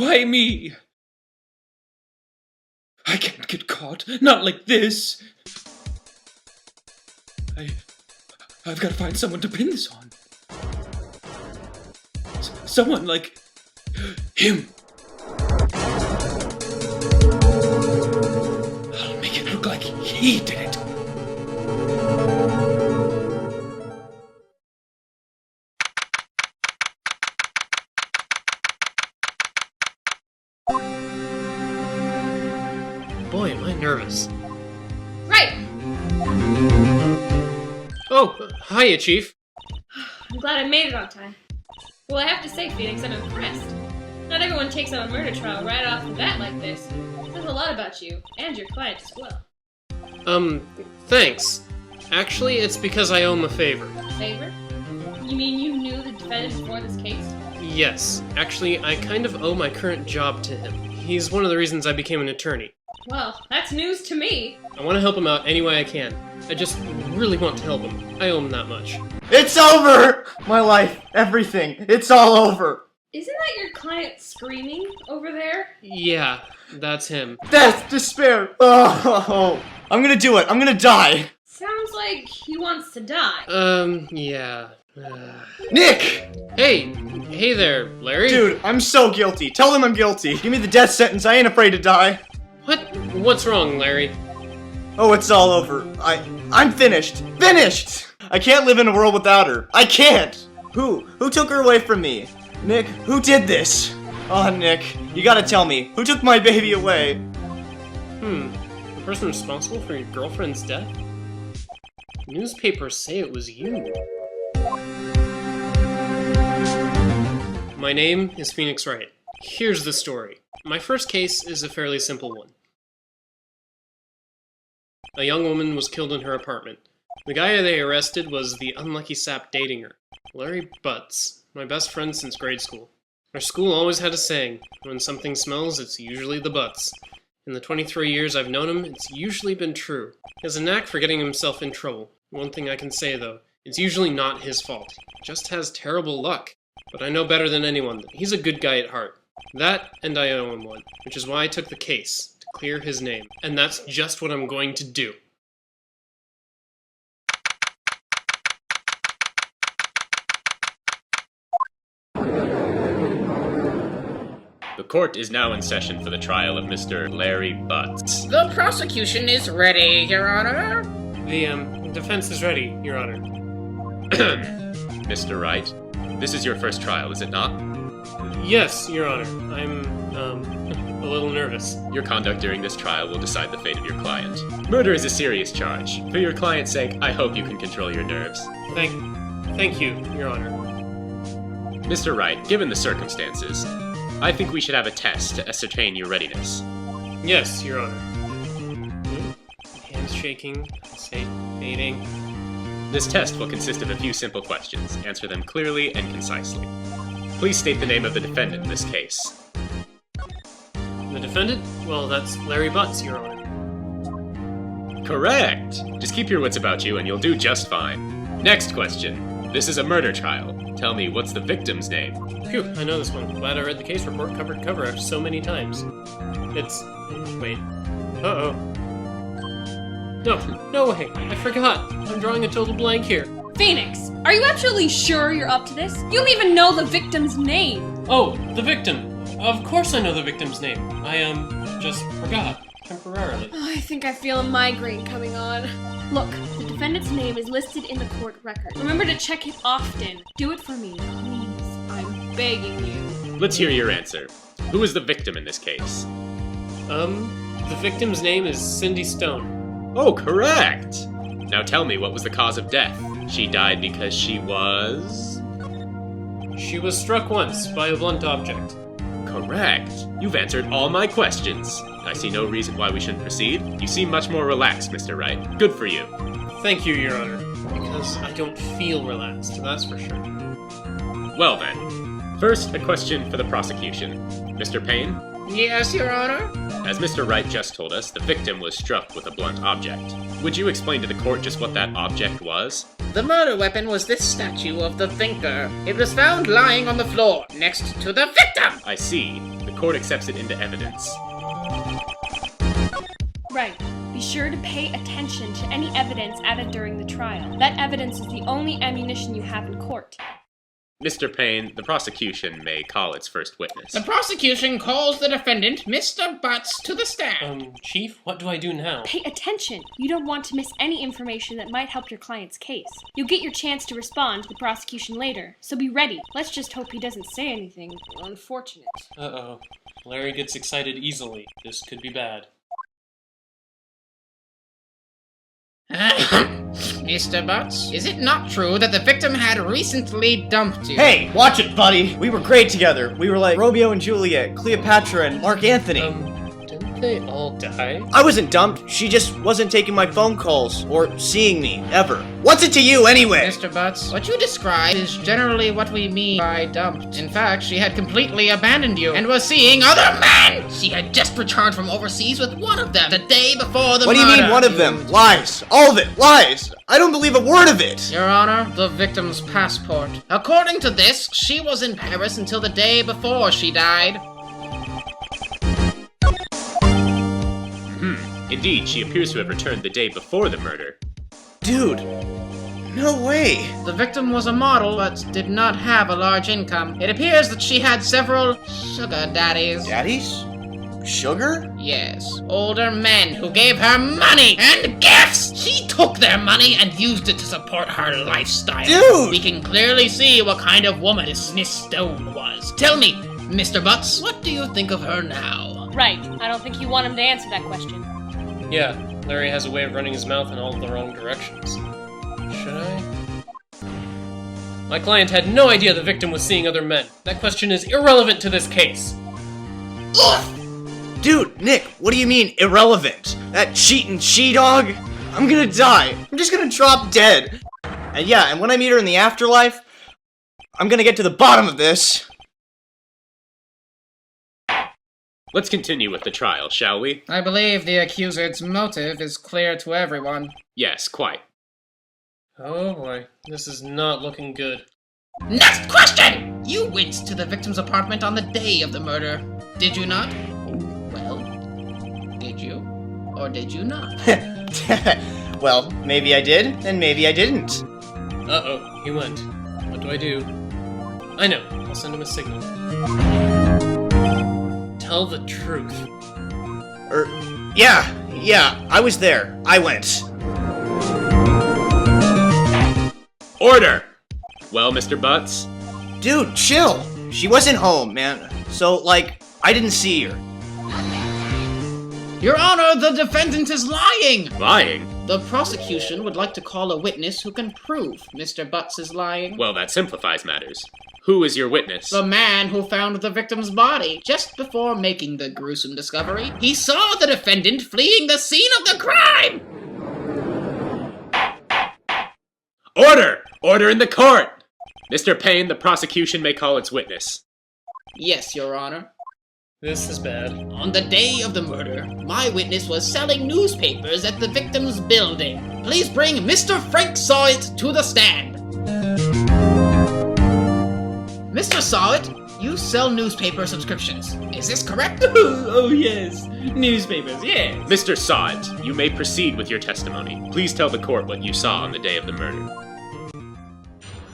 Why me? I can't get caught. Not like this. I've got to find someone to pin this on. Someone like him. I'll make it look like he did it. Boy, am I nervous. Right! Oh, hiya, Chief. I'm glad I made it on time. Well, I have to say, Phoenix, I'm impressed. Not everyone takes on a murder trial right off the bat like this. Says a lot about you, and your client as well. Thanks. Actually, it's because I owe him a favor. Favor? You mean you knew the defendant before this case? Yes. Actually, I kind of owe my current job to him. He's one of the reasons I became an attorney. Well, that's news to me. I want to help him out any way I can. I just really want to help him. I owe him that much. It's over! My life, everything, it's all over! Isn't that your client screaming over there? Yeah, that's him. Death, despair, oh, I'm gonna do it, I'm gonna die! Sounds like he wants to die. Yeah. Nick! Hey there, Larry. Dude, I'm so guilty. Tell them I'm guilty. Give me the death sentence, I ain't afraid to die. What? What's wrong, Larry? Oh, it's all over. I'm finished. Finished! I can't live in a world without her. I can't! Who took her away from me? Nick, who did this? Oh, Nick, you gotta tell me. Who took my baby away? The person responsible for your girlfriend's death? Newspapers say it was you. My name is Phoenix Wright. Here's the story. My first case is a fairly simple one. A young woman was killed in her apartment. The guy they arrested was the unlucky sap dating her, Larry Butts, my best friend since grade school. Our school always had a saying, when something smells, it's usually the butts. In the 23 years I've known him, it's usually been true. He has a knack for getting himself in trouble. One thing I can say though, it's usually not his fault. He just has terrible luck. But I know better than anyone that he's a good guy at heart. That, and I owe him one, which is why I took the case, to clear his name. And that's just what I'm going to do. The court is now in session for the trial of Mr. Larry Butts. The prosecution is ready, Your Honor. The defense is ready, Your Honor. Mr. Wright, this is your first trial, is it not? Yes, Your Honor. I'm, a little nervous. Your conduct during this trial will decide the fate of your client. Murder is a serious charge. For your client's sake, I hope you can control your nerves. Thank you, Your Honor. Mr. Wright, given the circumstances, I think we should have a test to ascertain your readiness. Yes, Your Honor. Hands shaking, fading. This test will consist of a few simple questions. Answer them clearly and concisely. Please state the name of the defendant in this case. The defendant? Well, that's Larry Butts, Your Honor. Correct! Just keep your wits about you and you'll do just fine. Next question. This is a murder trial. Tell me, what's the victim's name? Phew, I know this one. Glad I read the case report cover to cover so many times. It's... wait. Uh-oh. No way! I forgot! I'm drawing a total blank here. Phoenix, are you actually sure you're up to this? You don't even know the victim's name. Oh, the victim! Of course I know the victim's name. I, just forgot. Temporarily. Oh, I think I feel a migraine coming on. Look, the defendant's name is listed in the court record. Remember to check it often. Do it for me, please. I'm begging you. Let's hear your answer. Who is the victim in this case? The victim's name is Cindy Stone. Oh, correct! Now tell me, what was the cause of death? She died because she was... She was struck once by a blunt object. Correct. You've answered all my questions. I see no reason why we shouldn't proceed. You seem much more relaxed, Mr. Wright. Good for you. Thank you, Your Honor. Because I don't feel relaxed, that's for sure. Well then, first a question for the prosecution. Mr. Payne? Yes, Your Honor. As Mr. Wright just told us, the victim was struck with a blunt object. Would you explain to the court just what that object was? The murder weapon was this statue of the thinker. It was found lying on the floor, next to the victim! I see. The court accepts it into evidence. Right. Be sure to pay attention to any evidence added during the trial. That evidence is the only ammunition you have in court. Mr. Payne, the prosecution may call its first witness. The prosecution calls the defendant, Mr. Butts, to the stand. Chief, what do I do now? Pay attention. You don't want to miss any information that might help your client's case. You'll get your chance to respond to the prosecution later, so be ready. Let's just hope he doesn't say anything unfortunate. Uh-oh. Larry gets excited easily. This could be bad. Mr. Butts, is it not true that the victim had recently dumped you? Hey, watch it, buddy. We were great together. We were like Romeo and Juliet, Cleopatra, and Mark Anthony. Didn't they all die? I wasn't dumped. She just wasn't taking my phone calls or seeing me, ever. What's it to you, anyway? Mr. Butts, what you describe is generally what we mean by dumped. In fact, she had completely abandoned you and was seeing other men! She had just returned from overseas with one of them the day before the murder. What do you mean, one of them? Lies. All of it. Lies. I don't believe a word of it. Your Honor, the victim's passport. According to this, she was in Paris until the day before she died. Indeed, she appears to have returned the day before the murder. Dude. No way. The victim was a model, but did not have a large income. It appears that she had several sugar daddies. Daddies? Sugar? Yes, older men who gave her money and gifts! She took their money and used it to support her lifestyle. Dude! We can clearly see what kind of woman this Miss Stone was. Tell me, Mr. Butts, what do you think of her now? Right. I don't think you want him to answer that question. Yeah, Larry has a way of running his mouth in all the wrong directions. Should I? My client had no idea the victim was seeing other men. That question is irrelevant to this case. Ugh! Dude, Nick, what do you mean, irrelevant? That cheating she-dog? I'm gonna die. I'm just gonna drop dead. And yeah, and when I meet her in the afterlife, I'm gonna get to the bottom of this. Let's continue with the trial, shall we? I believe the accused's motive is clear to everyone. Yes, quite. Oh boy, this is not looking good. Next question! You went to the victim's apartment on the day of the murder, did you not? Well, did you? Or did you not? Well, maybe I did, and maybe I didn't. Uh-oh, he went. What do I do? I know, I'll send him a signal. Tell the truth. Yeah, I was there. I went. Order! Well, Mr. Butts? Dude, chill. She wasn't home, man. So, like, I didn't see her. Your Honor, the defendant is lying! Lying? The prosecution would like to call a witness who can prove Mr. Butts is lying. Well, that simplifies matters. Who is your witness? The man who found the victim's body just before making the gruesome discovery. He saw the defendant fleeing the scene of the crime! Order! Order in the court! Mr. Payne, the prosecution may call its witness. Yes, Your Honor. This is bad. On the day of the murder, my witness was selling newspapers at the victim's building. Please bring Mr. Frank Sawit to the stand. Mr. Sawit, you sell newspaper subscriptions. Is this correct? Oh, yes. Newspapers, yes. Mr. Sawit, you may proceed with your testimony. Please tell the court what you saw on the day of the murder.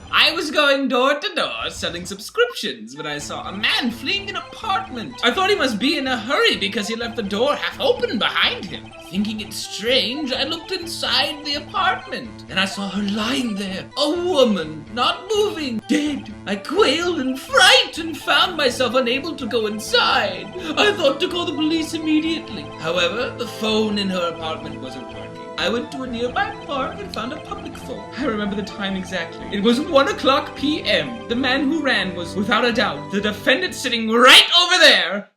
I was going door to door selling subscriptions when I saw a man fleeing an apartment. I thought he must be in a hurry because he left the door half open behind him. Thinking it strange, I looked inside the apartment and I saw her lying there. A woman, not moving, dead. I quailed in fright and found myself unable to go inside. I thought to call the police immediately. However, the phone in her apartment wasn't working. I went to a nearby park and found a public phone. I remember the time exactly. It was 1:00 p.m. The man who ran was, without a doubt, the defendant sitting right over there.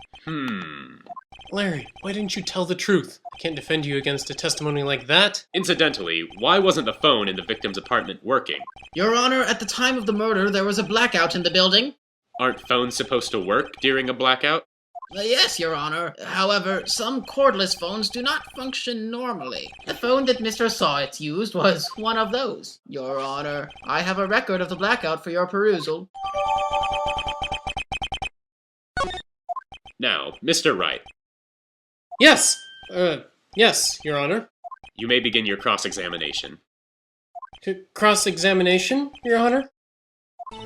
Larry, why didn't you tell the truth? I can't defend you against a testimony like that. Incidentally, why wasn't the phone in the victim's apartment working? Your Honor, at the time of the murder, there was a blackout in the building. Aren't phones supposed to work during a blackout? Yes, Your Honor. However, some cordless phones do not function normally. The phone that Mr. Sawit used was one of those. Your Honor, I have a record of the blackout for your perusal. Now, Mr. Wright, Yes! Yes, Your Honor. you may begin your cross-examination. Cross-examination, Your Honor?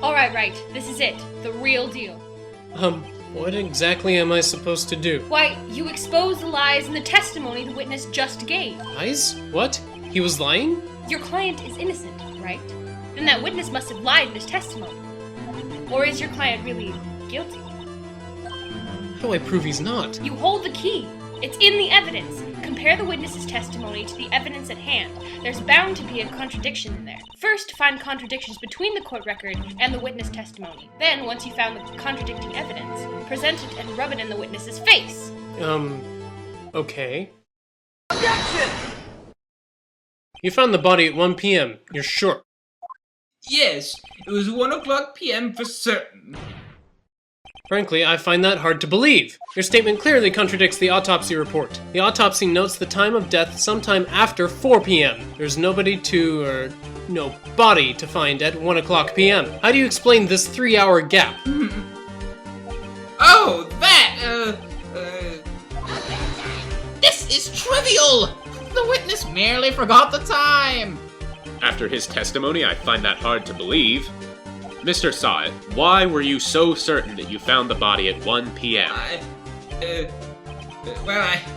Alright, Wright, this is it. The real deal. What exactly am I supposed to do? Why, you expose the lies in the testimony the witness just gave. Lies? What? He was lying? Your client is innocent, right? Then that witness must have lied in his testimony. Or is your client really guilty? How do I prove he's not? You hold the key. It's in the evidence. Compare the witness's testimony to the evidence at hand. There's bound to be a contradiction in there. First, find contradictions between the court record and the witness testimony. Then, once you found the contradicting evidence, present it and rub it in the witness's face. Okay. Objection! You found the body at 1 p.m., you're sure? Yes, it was 1 o'clock p.m. for certain. Frankly, I find that hard to believe. Your statement clearly contradicts the autopsy report. The autopsy notes the time of death sometime after 4 p.m. There's no body to find at 1 o'clock p.m. How do you explain this 3-hour gap? Oh, that, This is trivial! The witness merely forgot the time! After his testimony, I find that hard to believe. Mr. Sawit, why were you so certain that you found the body at 1 p.m.?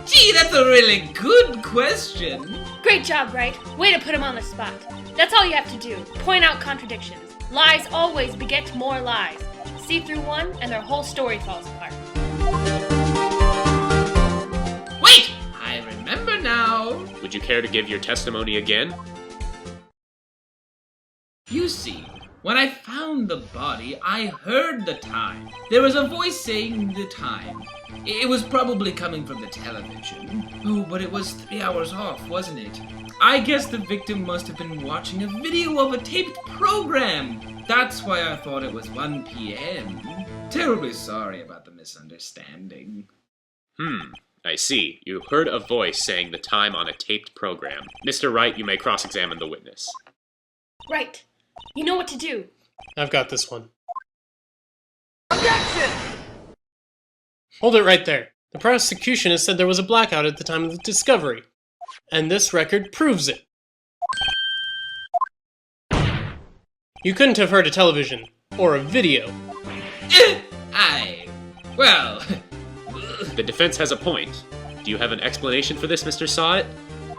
Gee, that's a really good question. Great job, Wright. Way to put him on the spot. That's all you have to do. Point out contradictions. Lies always beget more lies. See through one, and their whole story falls apart. Wait! I remember now. Would you care to give your testimony again? You see, when I found the body, I heard the time. There was a voice saying the time. It was probably coming from the television. Oh, but it was 3 hours off, wasn't it? I guess the victim must have been watching a video of a taped program. That's why I thought it was 1 p.m. Terribly sorry about the misunderstanding. I see. You heard a voice saying the time on a taped program. Mr. Wright, you may cross-examine the witness. Right. You know what to do. I've got this one. Objection! Hold it right there. The prosecution has said there was a blackout at the time of the discovery. And this record proves it. You couldn't have heard a television. Or a video. Well... The defense has a point. Do you have an explanation for this, Mr. Sawit?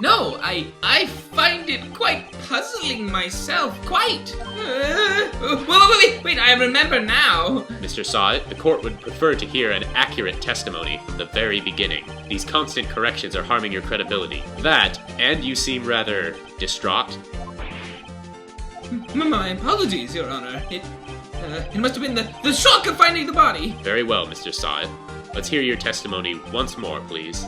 No, I find it quite puzzling myself, quite. Wait, I remember now. Mr. Sawit, the court would prefer to hear an accurate testimony from the very beginning. These constant corrections are harming your credibility. That, and you seem rather distraught. My apologies, Your Honor. It must have been the shock of finding the body. Very well, Mr. Sawit. Let's hear your testimony once more, please.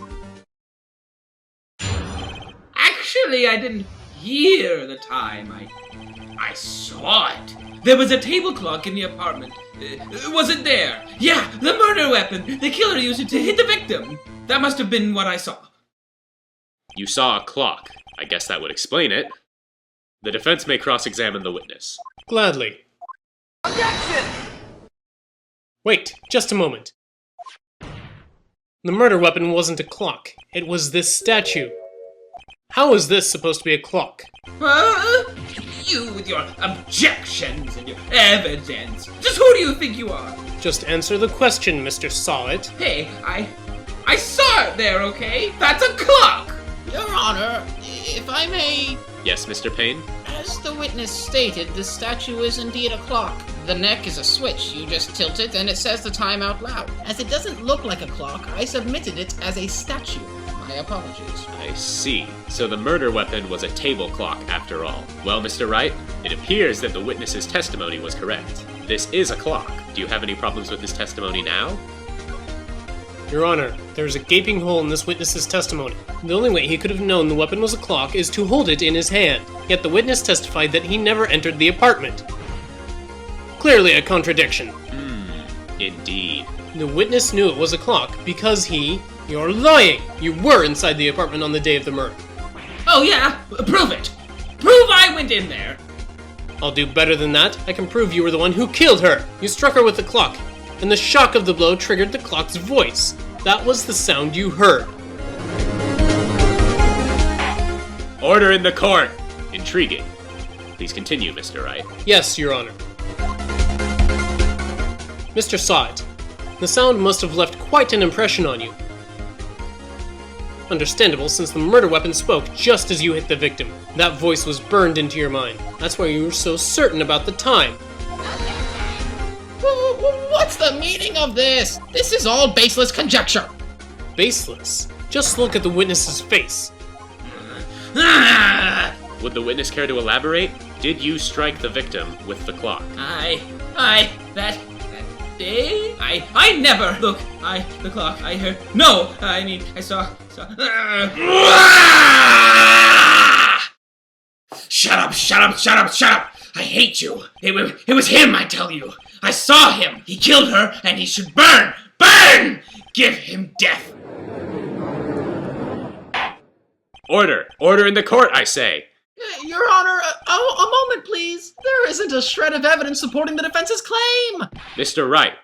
Actually, I didn't hear the time. I saw it. There was a table clock in the apartment. Was it there? Yeah, the murder weapon. The killer used it to hit the victim. That must have been what I saw. You saw a clock. I guess that would explain it. The defense may cross-examine the witness. Gladly. Objection! Wait, just a moment. The murder weapon wasn't a clock. It was this statue. How is this supposed to be a clock? You with your objections and your evidence. Just who do you think you are? Just answer the question, Mr. Sawit. Hey, I saw it there, okay? That's a clock! Your Honor, if I may... Yes, Mr. Payne? As the witness stated, the statue is indeed a clock. The neck is a switch. You just tilt it and it says the time out loud. As it doesn't look like a clock, I submitted it as a statue. My apologies. I see. So the murder weapon was a table clock after all. Well, Mr. Wright, it appears that the witness's testimony was correct. This is a clock. Do you have any problems with his testimony now? Your Honor, there is a gaping hole in this witness's testimony. The only way he could have known the weapon was a clock is to hold it in his hand. Yet the witness testified that he never entered the apartment. Clearly a contradiction. Indeed. The witness knew it was a clock because You're lying! You were inside the apartment on the day of the murder. Oh yeah? Prove it! Prove I went in there! I'll do better than that. I can prove you were the one who killed her. You struck her with the clock. and the shock of the blow triggered the clock's voice. That was the sound you heard. Order in the court! Intriguing. Please continue, Mr. Wright. Yes, Your Honor. Mr. Sott, the sound must have left quite an impression on you. Understandable, since the murder weapon spoke just as you hit the victim. That voice was burned into your mind. That's why you were so certain about the time. What's the meaning of this? This is all baseless conjecture. Baseless. Just look at the witness's face. Would the witness care to elaborate? Did you strike the victim with the clock? That day? I never! Look, the clock, I heard. No! I saw. Shut up! I hate you! It was him, I tell you! I saw him! He killed her, and he should burn! Burn! Give him death! Order in the court, I say! Your Honor, a moment, please. There isn't a shred of evidence supporting the defense's claim. Mr. Wright,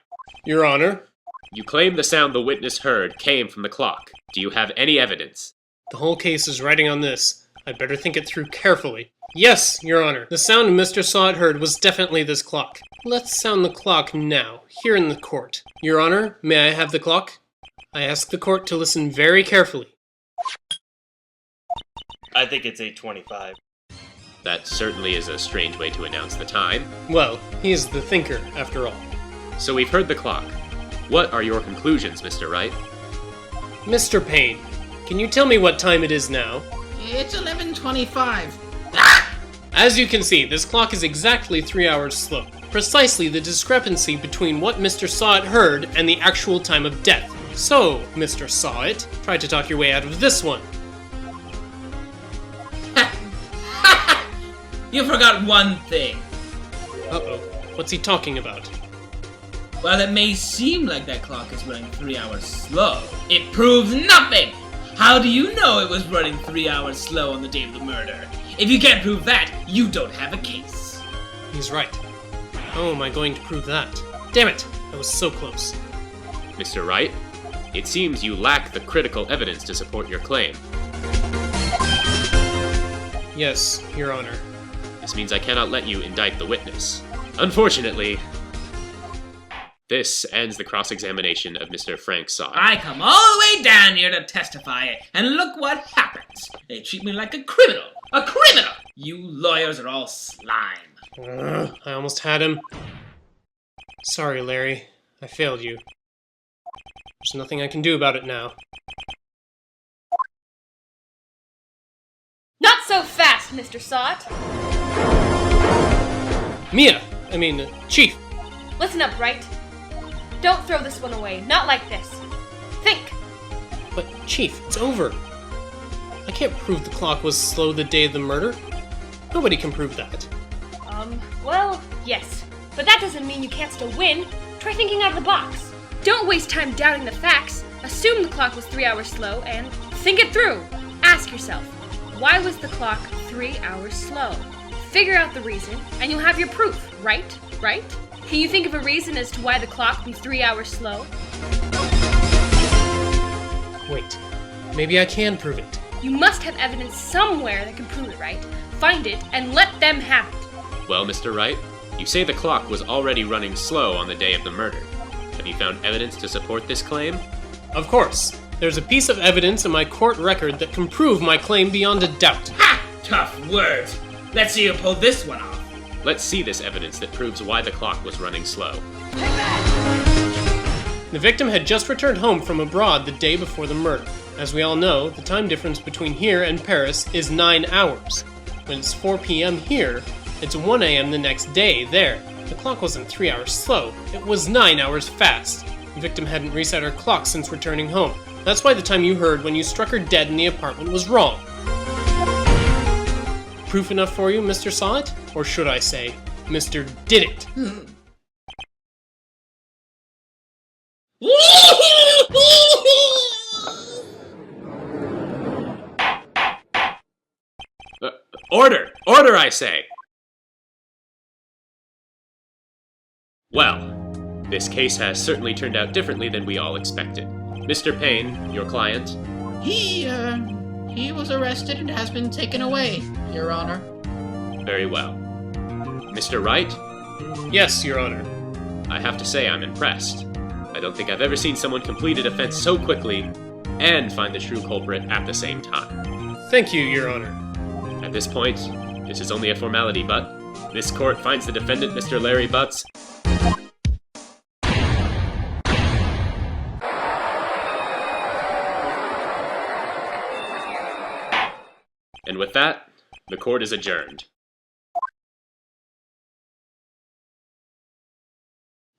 Your Honor, you claim the sound the witness heard came from the clock. Do you have any evidence? the whole case is riding on this. I'd better think it through carefully. Yes, Your Honor. The sound Mr. Sott heard was definitely this clock. Let's sound the clock now, here in the court. Your Honor, may I have the clock? I ask the court to listen very carefully. I think it's 8:25. That certainly is a strange way to announce the time. Well, he is the thinker, after all. So we've heard the clock. What are your conclusions, Mr. Wright? Mr. Payne, can you tell me what time it is now? It's 11:25. As you can see, this clock is exactly 3 hours slow. Precisely the discrepancy between what Mr. Sott heard and the actual time of death. So, Mr. Sott, try to talk your way out of this one. You forgot one thing. Uh-oh, what's he talking about? While it may seem like that clock is running 3 hours slow, it proves nothing! How do you know it was running 3 hours slow on the day of the murder? If you can't prove that, you don't have a case. He's right. How am I going to prove that? Damn it, I was so close. Mr. Wright, it seems you lack the critical evidence to support your claim. Yes, Your Honor. This means I cannot let you indict the witness. Unfortunately, this ends the cross-examination of Mr. Frank Sott. I come all the way down here to testify, and look what happens. They treat me like a criminal. A criminal! You lawyers are all slime. I almost had him. Sorry, Larry. I failed you. There's nothing I can do about it now. Not so fast, Mr. Sott. Chief. Listen up, Wright. Don't throw this one away. Not like this. Think. But, Chief, it's over. I can't prove the clock was slow the day of the murder. Nobody can prove that. Well, yes. But that doesn't mean you can't still win. Try thinking out of the box. Don't waste time doubting the facts. Assume the clock was 3 hours slow and think it through. Ask yourself, why was the clock 3 hours slow? Figure out the reason, and you'll have your proof, right? Right? Can you think of a reason as to why the clock be 3 hours slow? Wait, maybe I can prove it. You must have evidence somewhere that can prove it, right? Find it and let them have it. Well, Mr. Wright, you say the clock was already running slow on the day of the murder. Have you found evidence to support this claim? Of course. There's a piece of evidence in my court record that can prove my claim beyond a doubt. Ha! Tough words. Let's see you pull this one off. Let's see this evidence that proves why the clock was running slow. The victim had just returned home from abroad the day before the murder. As we all know, the time difference between here and Paris is 9 hours. When it's 4 p.m. here, it's 1 a.m. the next day there. The clock wasn't 3 hours slow, it was 9 hours fast. The victim hadn't reset her clock since returning home. That's why the time you heard when you struck her dead in the apartment was wrong. Proof enough for you, Mr. Sott? Or should I say, Mr. Did It? Order! Order, I say! Well, This case has certainly turned out differently than we all expected. Mr. Payne, your client, He was arrested and has been taken away, Your Honor. very well. Mr. Wright, Yes, Your Honor. I have to say I'm impressed. I don't think I've ever seen someone complete a defense so quickly and find the true culprit at the same time. Thank you, Your Honor. At this point, this is only a formality, but this court finds the defendant, Mr. Larry Butts. And with that, the court is adjourned.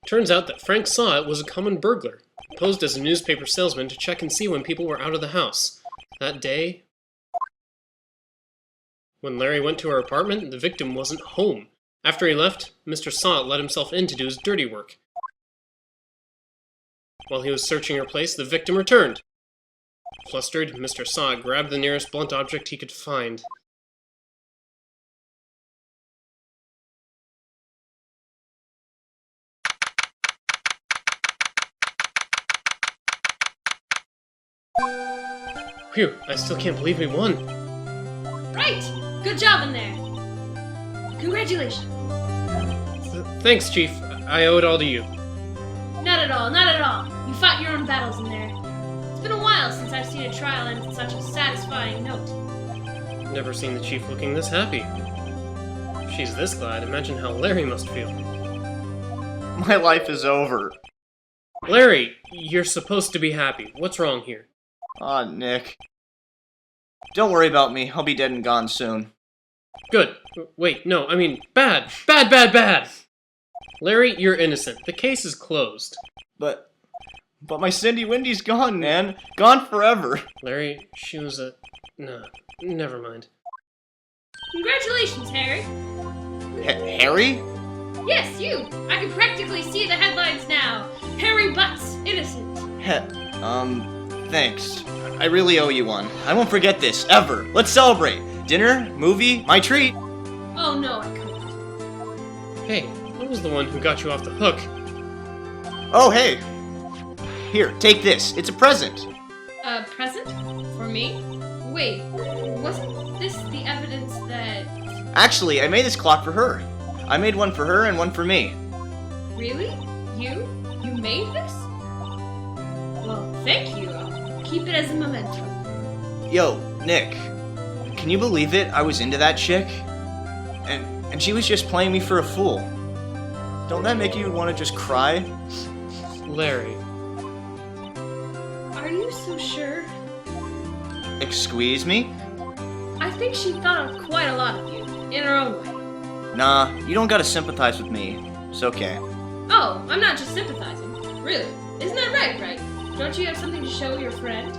Turns out that Frank saw it was a common burglar, posed as a newspaper salesman to check and see when people were out of the house. That day, when Larry went to her apartment, the victim wasn't home. After he left, Mr. Sot let himself in to do his dirty work. While he was searching her place, the victim returned. Flustered, Mr. Sot grabbed the nearest blunt object he could find. Phew, I still can't believe we won. Right! Good job in there. Congratulations. Thanks, Chief. I owe it all to you. Not at all, not at all. You fought your own battles in there. It's been a while since I've seen a trial end on such a satisfying note. Never seen the Chief looking this happy. If she's this glad, imagine how Larry must feel. My life is over. Larry, you're supposed to be happy. What's wrong here? Aw, Nick. Don't worry about me. I'll be dead and gone soon. Good. Wait, no, I mean, bad. Bad, bad, bad! Larry, you're innocent. The case is closed. But my Cindy Windy's gone, man. Gone forever. Larry, she was a... No, never mind. Congratulations, Harry. Harry? Yes, you. I can practically see the headlines now. Harry Butts, innocent. Thanks. I really owe you one. I won't forget this, ever. Let's celebrate. Dinner, movie, my treat. Oh no, I couldn't. Hey, I was the one who got you off the hook. Oh, hey. Here, take this. It's a present. A present? For me? Wait, wasn't this the evidence that... Actually, I made this clock for her. I made one for her and one for me. Really? You? You made this? Well, thank you. I'll keep it as a memento. Yo, Nick. Can you believe it? I was into that chick. And she was just playing me for a fool. Don't that make you want to just cry? Larry. Are you so sure? Excuse me? I think she thought of quite a lot of you, in her own way. Nah, you don't gotta sympathize with me. It's okay. Oh, I'm not just sympathizing. Really. Isn't that right, Wright? Don't you have something to show your friend?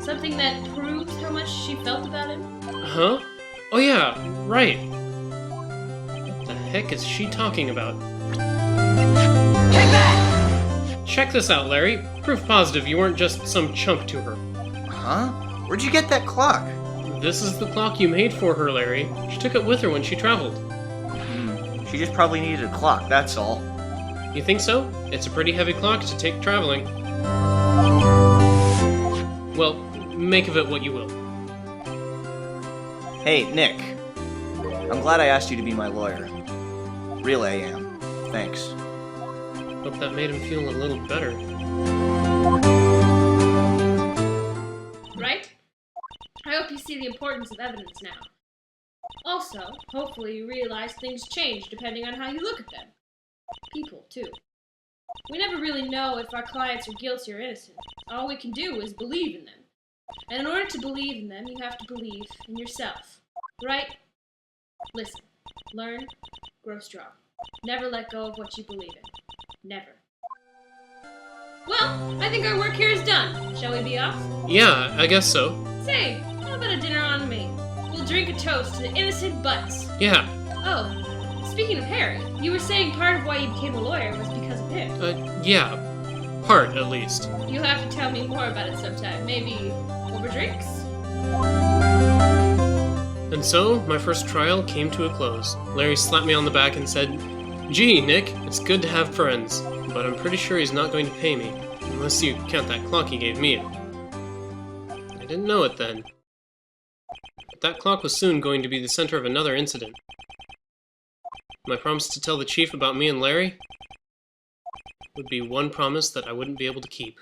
Something that proves how much she felt about him? Huh? Oh yeah, right. What the heck is she talking about? Check this out, Larry. Proof positive you weren't just some chump to her. Huh? Where'd you get that clock? This is the clock you made for her, Larry. She took it with her when she traveled. She just probably needed a clock, that's all. You think so? It's a pretty heavy clock to take traveling. Well, make of it what you will. Hey, Nick. I'm glad I asked you to be my lawyer. Really, I am. Thanks. Hope that made him feel a little better. Right? I hope you see the importance of evidence now. Also, hopefully you realize things change depending on how you look at them. People, too. We never really know if our clients are guilty or innocent. All we can do is believe in them. And in order to believe in them, you have to believe in yourself. Right? Listen. Learn. Grow strong. Never let go of what you believe in. Never. Well, I think our work here is done. Shall we be off? Yeah, I guess so. Say, how about a dinner on me? We'll drink a toast to the innocent Butts. Yeah. Oh, speaking of Harry, you were saying part of why you became a lawyer was because of him. Yeah. Part, at least. You'll have to tell me more about it sometime. Maybe over drinks? And so, my first trial came to a close. Larry slapped me on the back and said, "Gee, Nick, it's good to have friends. but I'm pretty sure he's not going to pay me, unless you count that clock he gave me. I didn't know it then. But that clock was soon going to be the center of another incident. My promise to tell the chief about me and Larry would be one promise that I wouldn't be able to keep.